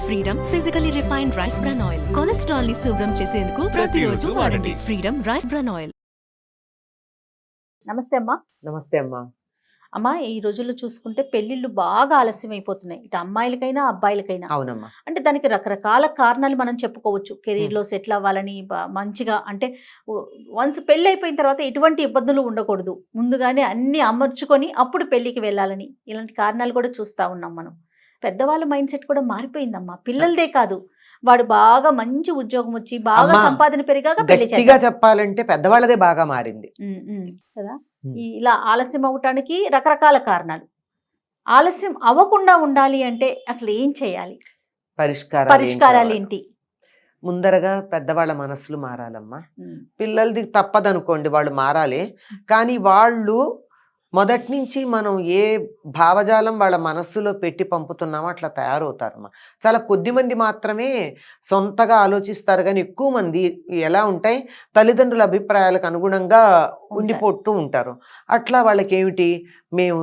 Freedom physically refined rice bran oil. Cholesterol ని శుభ్రం చేసేందుకు ప్రతిరోజు వాడండి ఫ్రీడమ్ రైస్ బ్రాన్ ఆయిల్. నమస్తే అమ్మా. నమస్తే అమ్మా. అమ్మా, ఈ రోజుల్లో చూసుకుంటే పెళ్లిళ్ళు బాగా ఆలస్యం అయిపోతున్నాయి, ఇటు అమ్మాయిలకైనా అబ్బాయిలకైనా. అవునమ్మా. అంటే దానికి రకరకాల కారణాలు మనం చెప్పుకోవచ్చు. కెరీర్ లో సెటిల్ అవ్వాలని, మంచిగా అంటే వన్స్ పెళ్లి అయిపోయిన తర్వాత ఎటువంటి ఇబ్బందులు ఉండకూడదు, ముందుగానే అన్ని అమర్చుకొని అప్పుడు పెళ్లికి వెళ్ళాలని, ఇలాంటి కారణాలు కూడా చూస్తా ఉన్నాం మనం. పెద్దవాళ్ళ మైండ్ సెట్ కూడా మారిపోయిందమ్మా. పిల్లలదే కాదు, వాడు బాగా మంచి ఉద్యోగం వచ్చి బాగా సంపాదన పెరిగాక పెళ్లి గట్టిగా చెప్పాలంటే పెద్దవాళ్ళదే బాగా మారింది కదా. ఇలా ఆలస్యం అవటానికి రకరకాల కారణాలు. ఆలస్యం అవ్వకుండా ఉండాలి అంటే అసలు ఏం చేయాలి? పరిష్కారాలు ఏంటి? ముందరగా పెద్దవాళ్ళ మనసులు మారాలమ్మా. పిల్లలది తప్పదనుకోండి, వాళ్ళు మారాలి. కానీ వాళ్ళు మొదటి నుంచి మనం ఏ భావజాలం వాళ్ళ మనస్సులో పెట్టి పంపుతున్నామో అట్లా తయారవుతారమ్మా. చాలా కొద్ది మంది మాత్రమే సొంతగా ఆలోచిస్తారు, కానీ ఎక్కువ మంది ఎలా ఉంటాయి, తల్లిదండ్రుల అభిప్రాయాలకు అనుగుణంగా ఉండిపోతూ ఉంటారు. అట్లా వాళ్ళకి ఏమిటి, మేము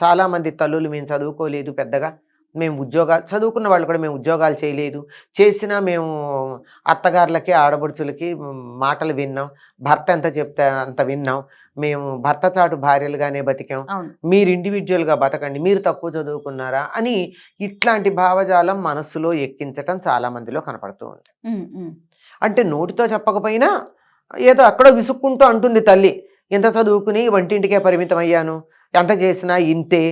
చాలామంది తల్లులు మేము చదువుకోలేదు పెద్దగా, మేము ఉద్యోగాలు చదువుకున్న వాళ్ళు కూడా మేము ఉద్యోగాలు చేయలేదు, చేసినా మేము అత్తగారులకి ఆడబడుచులకి మాటలు విన్నాం, భర్త ఎంత చెప్తే అంత విన్నాం, మేము భర్త చాటు భార్యలుగానే బతికాం, మీరు ఇండివిజువల్గా బతకండి, మీరు తక్కువ చదువుకున్నారా అని ఇట్లాంటి భావజాలం మనస్సులో ఎక్కించటం చాలా మందిలో కనపడుతూ ఉంది. అంటే నోటితో చెప్పకపోయినా ఏదో అక్కడో విసుక్కుంటూ అంటుంది తల్లి, ఎంత చదువుకుని వంటింటికే పరిమితం అయ్యాను, ఎంత చేసినా ఇంతే,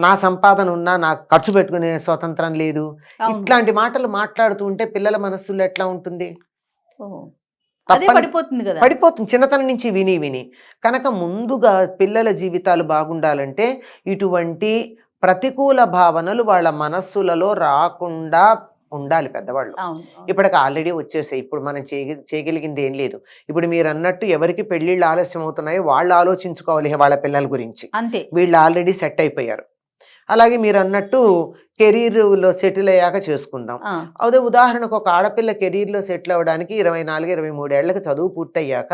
నా సంపాదన ఉన్నా నాకు ఖర్చు పెట్టుకునే స్వతంత్రం లేదు, ఇట్లాంటి మాటలు మాట్లాడుతూ ఉంటే పిల్లల మనస్సులో ఎట్లా ఉంటుంది? పడిపోతుంది చిన్నతనం నుంచి విని విని. కనుక ముందుగా పిల్లల జీవితాలు బాగుండాలంటే ఇటువంటి ప్రతికూల భావనలు వాళ్ళ మనస్సులలో రాకుండా ఉండాలి పెద్దవాళ్ళు. ఇప్పటికి ఆల్రెడీ వచ్చేసాయి, ఇప్పుడు మనం చేయగలిగింది ఏం లేదు. ఇప్పుడు మీరు అన్నట్టు ఎవరికి పెళ్లిళ్ళు ఆలస్యం అవుతున్నాయో వాళ్ళు ఆలోచించుకోవాలి వాళ్ళ పిల్లల గురించి. అంతే, వీళ్ళు ఆల్రెడీ సెట్ అయిపోయారు. అలాగే మీరు అన్నట్టు కెరీర్లో సెటిల్ అయ్యాక చేసుకుందాం. అదే ఉదాహరణకు ఒక ఆడపిల్ల కెరీర్లో సెటిల్ అవ్వడానికి 24-23 ఏళ్లకు చదువు పూర్తయ్యాక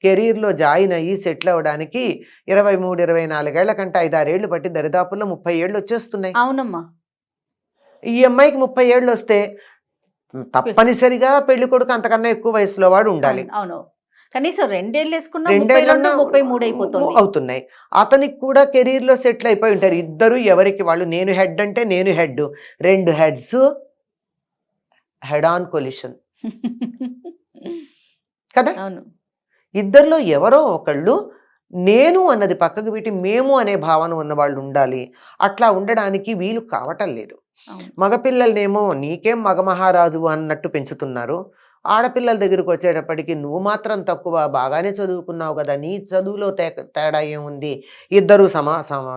కెరీర్లో జాయిన్ అయ్యి సెటిల్ అవ్వడానికి 23-24 ఏళ్ల కంటే 5-6 ఏళ్ళు పట్టి దరిదాపుల్లో 30 ఏళ్ళు వచ్చేస్తున్నాయి. అవునమ్మా. ఈ అమ్మాయికి 30 ఏళ్ళు వస్తే తప్పనిసరిగా పెళ్లి కొడుకు అంతకన్నా ఎక్కువ వయసులో వాడు ఉండాలి. అవును, కనీసం 2 ఏళ్ళు వేసుకున్నా 33 అవుతున్నాయి. అతనికి కూడా కెరీర్ లో సెటిల్ అయిపోయి ఉంటారు. ఇద్దరు ఎవరికి వాళ్ళు, నేను హెడ్ అంటే నేను head, 2 heads head on collision కదా. ఇద్దరిలో ఎవరో ఒకళ్ళు నేను అన్నది పక్కకు పెట్టి మేము అనే భావన ఉన్న వాళ్ళు ఉండాలి. అట్లా ఉండడానికి వీలు కావటం లేదు. మగపిల్లలనేమో నీకేం మగమహారాజు అన్నట్టు పెంచుతున్నారు, ఆడపిల్లల దగ్గరికి వచ్చేటప్పటికి నువ్వు మాత్రం తక్కువ, బాగానే చదువుకున్నావు కదా, నీ చదువులో తేడా ఏముంది, ఇద్దరు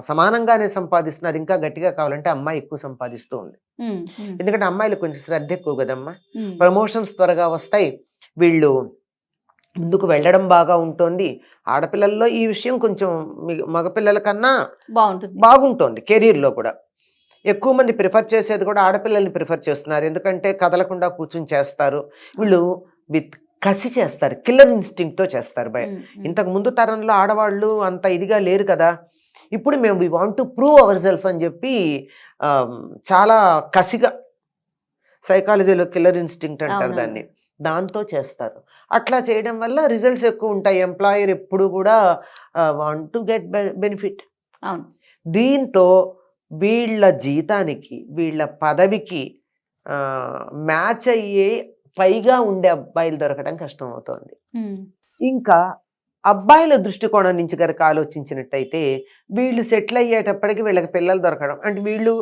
సమానంగానే సంపాదిస్తున్నారు, ఇంకా గట్టిగా కావాలంటే అమ్మాయి ఎక్కువ సంపాదిస్తూ ఉంది. ఎందుకంటే అమ్మాయిలకు కొంచెం శ్రద్ధ ఎక్కువ కదమ్మా, ప్రమోషన్స్ త్వరగా వస్తాయి, వీళ్ళు ముందుకు వెళ్ళడం బాగా ఉంటుంది. ఆడపిల్లల్లో ఈ విషయం కొంచెం మగపిల్లల కన్నా బాగుంటుంది. కెరీర్లో కూడా ఎక్కువ మంది ప్రిఫర్ చేసేది కూడా ఆడపిల్లల్ని ప్రిఫర్ చేస్తున్నారు. ఎందుకంటే కదలకుండా కూర్చుని చేస్తారు, వీళ్ళు విత్ కసి చేస్తారు, కిల్లర్ ఇన్స్టింక్ట్తో చేస్తారు. ఇంతకు ముందు తరంలో ఆడవాళ్ళు అంత ఇదిగా లేరు కదా. ఇప్పుడు మేము we want to prove our self అని చెప్పి చాలా కసిగా, సైకాలజీలో కిల్లర్ ఇన్స్టింక్ట్ అంటారు దాన్ని, దాంతో చేస్తారు. అట్లా చేయడం వల్ల రిజల్ట్స్ ఎక్కువ ఉంటాయి. ఎంప్లాయర్ ఎప్పుడు కూడా వాంట్ టు గెట్ బెనిఫిట్. దీంతో వీళ్ళ జీతానికి వీళ్ళ పదవికి మ్యాచ్ అయ్యే పైగా ఉండే అబ్బాయిలు దొరకడం కష్టం అవుతోంది. ఇంకా అబ్బాయిల దృష్టికోణం నుంచి కనుక ఆలోచించినట్టయితే వీళ్ళు సెటిల్ అయ్యేటప్పటికి వీళ్ళకి పిల్లలు దొరకడం, అంటే వీళ్ళు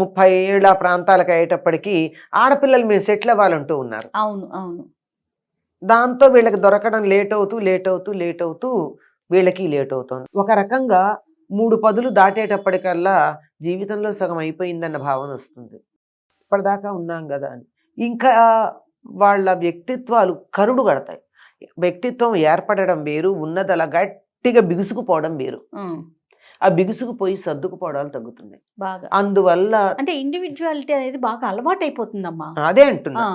30 ఏళ్ళ ప్రాంతాలకు అయ్యేటప్పటికి ఆడపిల్లలు మేము సెటిల్ అవ్వాలంటూ ఉన్నారు. అవును అవును. దాంతో వీళ్ళకి దొరకడం లేట్ అవుతూ వీళ్ళకి లేట్ అవుతుంది. ఒక రకంగా 3 పదులు దాటేటప్పటికల్లా జీవితంలో సగం అయిపోయిందన్న భావన వస్తుంది. ఇప్పటిదాకా ఉన్నాం కదా అని. ఇంకా వాళ్ళ వ్యక్తిత్వాలు కరుడు కడతాయి. వ్యక్తిత్వం ఏర్పడడం వేరు, ఉన్నది అలా గట్టిగా బిగుసుకుపోవడం వేరు. ఆ బిగుసుకుపోయి సర్దుకుపోవడాలు తగ్గుతున్నాయి బాగా. అందువల్ల అంటే ఇండివిజువాలిటీ అనేది బాగా అలవాటు అయిపోతుందమ్మా. అదే అంటున్నా,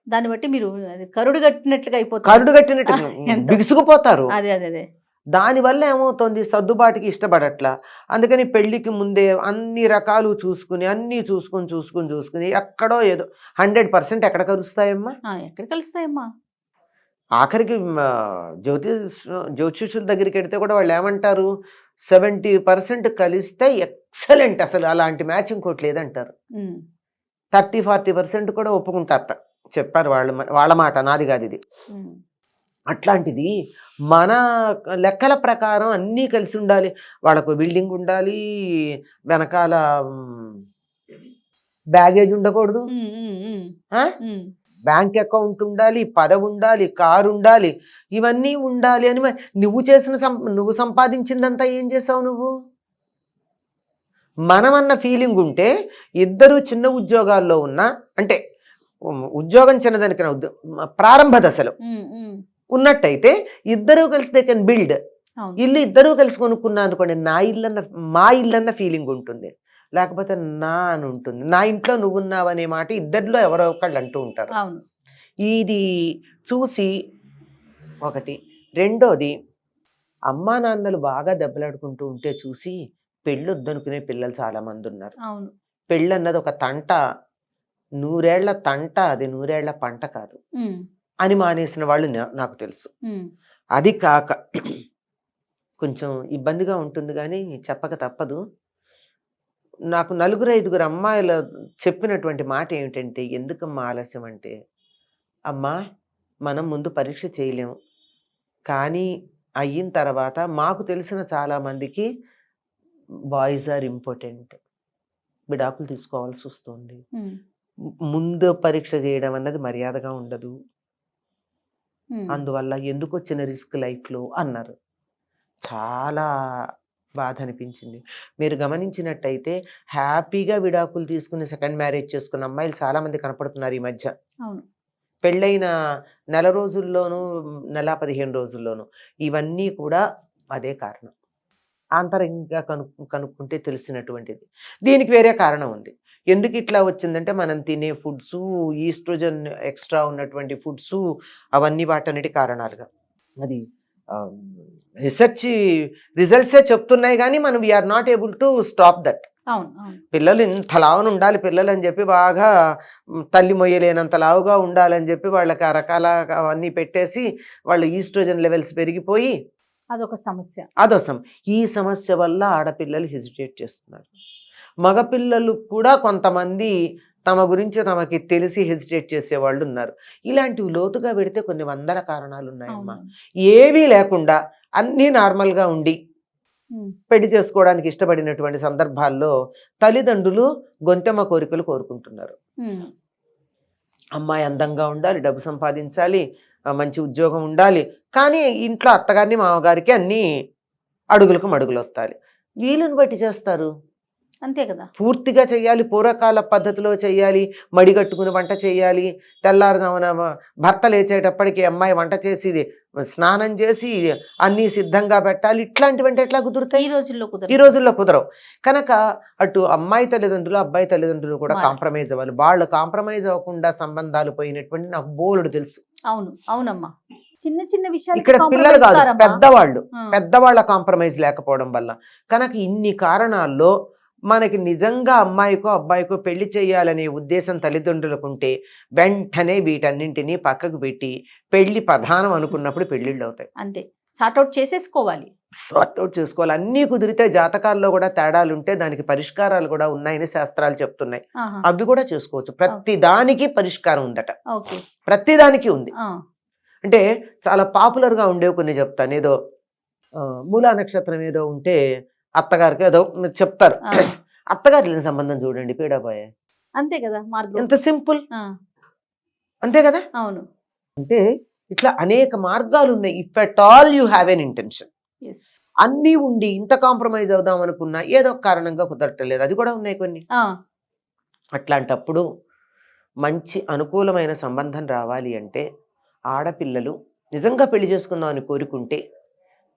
దాన్ని బట్టి మీరు కరుడు కట్టినట్లుగా అయిపోతుంది, బిగుసుకుపోతారు. అదే అదే అదే దానివల్ల ఏమవుతుంది, సర్దుబాటుకి ఇష్టపడట్లా. అందుకని పెళ్ళికి ముందే అన్ని రకాలు చూసుకుని అన్నీ చూసుకుని ఎక్కడో ఏదో 100% ఎక్కడ కలుస్తాయమ్మా. ఎక్కడ కలుస్తాయమ్మా? ఆఖరికి జ్యోతిష్యుల దగ్గరికి వెడితే కూడా వాళ్ళు ఏమంటారు, 70% కలిస్తే ఎక్సలెంట్, అసలు అలాంటి మ్యాచ్ ఇంకోటి లేదంటారు. 30-40% కూడా ఒప్పుకుంటారట, చెప్పారు వాళ్ళ మాట, నాది కాదు ఇది. అట్లాంటిది మన లెక్కల ప్రకారం అన్నీ కలిసి ఉండాలి. వాళ్ళకు బిల్డింగ్ ఉండాలి, వెనకాల బ్యాగేజ్ ఉండకూడదు, బ్యాంక్ అకౌంట్ ఉండాలి, పదవి ఉండాలి, కారు ఉండాలి, ఇవన్నీ ఉండాలి అని నువ్వు సంపాదించిందంతా ఏం చేసావు నువ్వు? మనమన్న ఫీలింగ్ ఉంటే ఇద్దరు చిన్న ఉద్యోగాల్లో ఉన్నా, అంటే ఉద్యోగం చిన్నదానికైనా ప్రారంభ దశలో ఉన్నట్టయితే ఇద్దరూ కలిసి దే కెన్ బిల్డ్. ఇల్లు ఇద్దరూ కలిసి కొనుక్కున్నా అనుకోండి, మా ఇల్లన్న ఫీలింగ్ ఉంటుంది. లేకపోతే నా అని ఉంటుంది. నా ఇంట్లో నువ్వున్నావు అనే మాట ఇద్దరిలో ఎవరో ఒకళ్ళు అంటూ ఉంటారు. ఇది చూసి ఒకటి. రెండోది, అమ్మా నాన్నలు బాగా దెబ్బలాడుకుంటూ ఉంటే చూసి పెళ్ళొద్దనుకునే పిల్లలు చాలా మంది ఉన్నారు. పెళ్ళి అన్నది ఒక తంట, 100 ఏళ్ల తంట, అది 100 ఏళ్ల పంట కాదు అని మానేసిన వాళ్ళు నాకు తెలుసు. అది కాక కొంచెం ఇబ్బందిగా ఉంటుంది, కానీ చెప్పక తప్పదు. నాకు 4-5 అమ్మాయిలు చెప్పినటువంటి మాట ఏమిటంటే, ఎందుకమ్మా ఆలస్యం అంటే, అమ్మా మనం ముందు పరీక్ష చేయలేము, కానీ అయిన తర్వాత మాకు తెలిసిన చాలా మందికి బాయ్స్ ఆర్ ఇంపార్టెంట్, విడాకులు తీసుకోవాల్సి వస్తుంది, ముందు పరీక్ష చేయడం అన్నది మర్యాదగా ఉండదు, అందువల్ల ఎందుకు వచ్చిన రిస్క్ లైఫ్లో అన్నారు. చాలా బాధ అనిపించింది. మీరు గమనించినట్టయితే హ్యాపీగా విడాకులు తీసుకుని సెకండ్ మ్యారేజ్ చేసుకున్న అమ్మాయిలు చాలా మంది కనపడుతున్నారు ఈ మధ్య. పెళ్ళైన నెల రోజుల్లోనూ, నెల 15 రోజుల్లోనూ. ఇవన్నీ కూడా అదే కారణం. ఆంతరంగా కనుక్కుంటే తెలిసినటువంటిది. దీనికి వేరే కారణం ఉంది. ఎందుకు ఇట్లా వచ్చిందంటే, మనం తినే ఫుడ్స్, ఈస్ట్రోజన్ ఎక్స్ట్రా ఉన్నటువంటి ఫుడ్స్, అవన్నీ వాటన్నిటి కారణాలుగా. అది రీసెర్చ్ రిజల్ట్సే చెప్తున్నాయి, కానీ మనం we are not able to stop that. పిల్లలు ఇంత లావున ఉండాలి పిల్లలు అని చెప్పి, బాగా తల్లి మొయ్యలేనంత లావుగా ఉండాలని చెప్పి వాళ్ళకి ఆ రకాల అవన్నీ పెట్టేసి వాళ్ళు ఈస్ట్రోజన్ లెవెల్స్ పెరిగిపోయి అదొక సమస్య. ఈ సమస్య వల్ల ఆడపిల్లలు హెసిటేట్ చేస్తున్నారు. మగపిల్లలు కూడా కొంతమంది తమ గురించి తమకి తెలిసి హెసిటేట్ చేసేవాళ్ళు ఉన్నారు. ఇలాంటివి లోతుగా పెడితే కొన్ని వందల కారణాలు ఉన్నాయమ్మా. ఏవీ లేకుండా అన్నీ నార్మల్గా ఉండి పెళ్లి చేసుకోవడానికి ఇష్టపడినటువంటి సందర్భాల్లో తల్లిదండ్రులు గొంతెమ్మ కోరికలు కోరుకుంటున్నారు. అమ్మాయి అందంగా ఉండాలి, డబ్బు సంపాదించాలి, మంచి ఉద్యోగం ఉండాలి, కానీ ఇంట్లో అత్తగారిని మామగారికి అన్నీ అడుగులకు మడుగులు వస్తాయి. వీళ్ళని బట్టి చేస్తారు, అంతే కదా. పూర్తిగా చెయ్యాలి, పూర్వకాల పద్ధతిలో చెయ్యాలి, మడిగట్టుకుని వంట చేయాలి, తెల్లారుజామున భర్త లేచేటప్పటికి అమ్మాయి వంట చేసి స్నానం చేసి అన్నీ సిద్ధంగా పెట్టాలి. ఇట్లాంటివంటే ఎట్లా కుదురుతాయి? ఈ రోజుల్లో కుదరవు. కనుక అటు అమ్మాయి తల్లిదండ్రులు, అబ్బాయి తల్లిదండ్రులు కూడా కాంప్రమైజ్ అవ్వాలి. వాళ్ళు కాంప్రమైజ్ అవ్వకుండా సంబంధాలు పోయినటువంటి నాకు బోలుడు తెలుసు. అవునమ్మా. చిన్న చిన్న విషయాలు ఇక్కడ పిల్లలు కాదు, పెద్దవాళ్ళ కాంప్రమైజ్ లేకపోవడం వల్ల. కనుక ఇన్ని కారణాల్లో మనకి నిజంగా అమ్మాయికో అబ్బాయికో పెళ్లి చేయాలనే ఉద్దేశం తల్లిదండ్రులకు ఉంటే వెంటనే వీటన్నింటినీ పక్కకు పెట్టి పెళ్లి ప్రధానం అనుకున్నప్పుడు పెళ్లిళ్ళు అవుతాయి. అంతే, సార్ట్అవుట్ చేసుకోవాలి. అన్నీ కుదిరితే జాతకాల్లో కూడా తేడాలు ఉంటే దానికి పరిష్కారాలు కూడా ఉన్నాయని శాస్త్రాలు చెప్తున్నాయి. అవి కూడా చేసుకోవచ్చు. ప్రతి దానికి పరిష్కారం ఉందట, ప్రతి దానికి ఉంది. అంటే చాలా పాపులర్ గా ఉండేవి కొన్ని చెప్తాను. ఏదో మూలా నక్షత్రం ఏదో ఉంటే అత్తగారికి ఏదో చెప్తారు, అత్తగారి లేని సంబంధం చూడండి పీడాపోయే. అంతే కదా, ఎంత సింపుల్, అంతే కదా. అవును, అంటే ఇట్లా అనేక మార్గాలు ఉన్నాయి. If at all you have an intention. అన్నీ ఉండి ఇంత కాంప్రమైజ్ అవుదాం అనుకున్నా ఏదో కారణంగా కుదరట్లేదు, అది కూడా ఉన్నాయి కొన్ని. అట్లాంటప్పుడు మంచి అనుకూలమైన సంబంధం రావాలి అంటే ఆడపిల్లలు నిజంగా పెళ్లి చేసుకుందాం అని కోరుకుంటే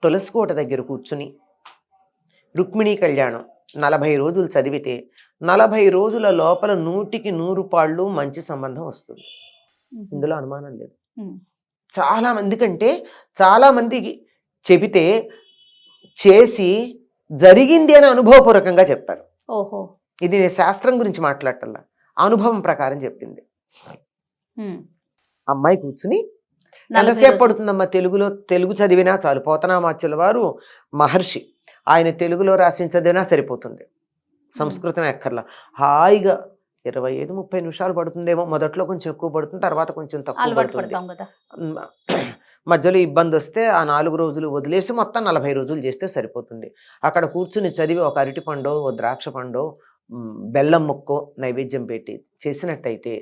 తులసికోట దగ్గర కూర్చుని రుక్మిణీ కళ్యాణం 40 రోజులు చదివితే 40 రోజుల లోపల 100కి 100 పాళ్ళు మంచి సంబంధం వస్తుంది. ఇందులో అనుమానం లేదు. చాలా మందికి చెబితే చేసి జరిగింది అని అనుభవపూర్వకంగా చెప్పారు. ఓహో. ఇది నేను శాస్త్రం గురించి మాట్లాడటల్లా, అనుభవం ప్రకారం చెప్పింది. ఉమ్. అమ్మాయి కూర్చుని 40 ఎంతసేపు రోజులు. పడుతుందమ్మా, తెలుగు చదివినా చాలు. పోతనామాచ్యుల వారు మహర్షి, ఆయన తెలుగులో రాసిన చదివినా సరిపోతుంది, సంస్కృతం ఎక్కర్లా. హాయిగా 25-30 నిమిషాలు పడుతుందేమో, మొదట్లో కొంచెం ఎక్కువ పడుతుంది, తర్వాత కొంచెం తక్కువ అలవాటు పడుతుంది. పడతాం కదా. మధ్యలో ఇబ్బంది వస్తే ఆ 4 రోజులు వదిలేసి మొత్తం 40 రోజులు చేస్తే సరిపోతుంది. అక్కడ కూర్చుని చదివి ఒక అరటి పండో, ఓ ద్రాక్ష పండో, బెల్లం ముక్కో నైవేద్యం పెట్టి చేసినట్టయితే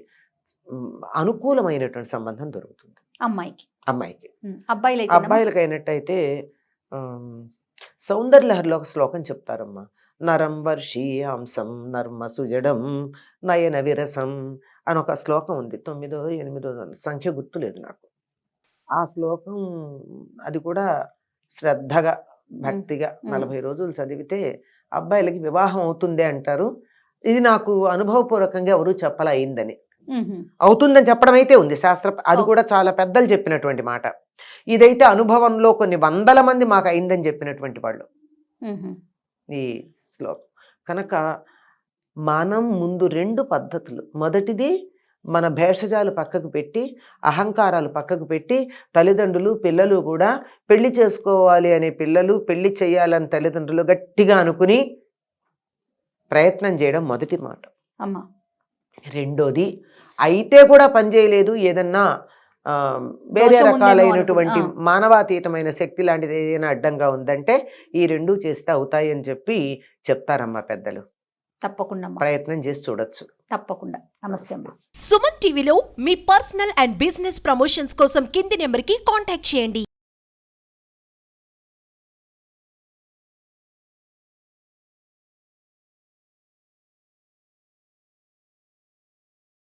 అనుకూలమైనటువంటి సంబంధం దొరుకుతుంది అమ్మాయికి. అమ్మాయికి. అబ్బాయిలు అబ్బాయిలకి అయినట్టయితే సౌందర్యలహరిలో ఒక శ్లోకం చెప్తారమ్మా. నరం వర్షీయాంసం నర్మ సుజడం నయన విరసం అని ఒక శ్లోకం ఉంది. 9వ 8వ సంఖ్య గుర్తులేదు నాకు. ఆ శ్లోకం అది కూడా శ్రద్ధగా భక్తిగా 40 రోజులు చదివితే అబ్బాయిలకి వివాహం అవుతుంది అంటారు. ఇది నాకు అనుభవపూర్వకంగా ఎవరు చెప్పలా అయిందని. అవుతుందని చెప్పడం అయితే ఉంది శాస్త్ర, అది కూడా చాలా పెద్దలు చెప్పినటువంటి మాట. ఇదైతే అనుభవంలో కొన్ని 100 మంది మాకు అయిందని చెప్పినటువంటి వాళ్ళు ఈ శ్లోకం. కనుక మనం ముందు 2 పద్ధతులు, మొదటిది మన భేషజాలు పక్కకు పెట్టి, అహంకారాలు పక్కకు పెట్టి, తల్లిదండ్రులు పిల్లలు కూడా పెళ్లి చేసుకోవాలి అనే పిల్లలు, పెళ్లి చేయాలని తల్లిదండ్రులు గట్టిగా అనుకుని ప్రయత్నం చేయడం మొదటి మాట. అమ్మా. రెండోది అయితే కూడా పనిచేయలేదు, ఏదన్నా వేరే రకాలైనటువంటి మానవాతీతమైన శక్తి లాంటిది ఏదైనా అడ్డంగా ఉందంటే ఈ 2 చేస్తే అవుతాయి అని చెప్పి చెప్తారమ్మా పెద్దలు. తప్పకుండా ప్రయత్నం చేసి చూడొచ్చు. తప్పకుండా. నమస్తే అమ్మా. సుమన్ టీవీలో మీ పర్సనల్ అండ్ బిజినెస్ ప్రమోషన్స్ కోసం కింది నెంబర్కి కాంటాక్ట్ చేయండి.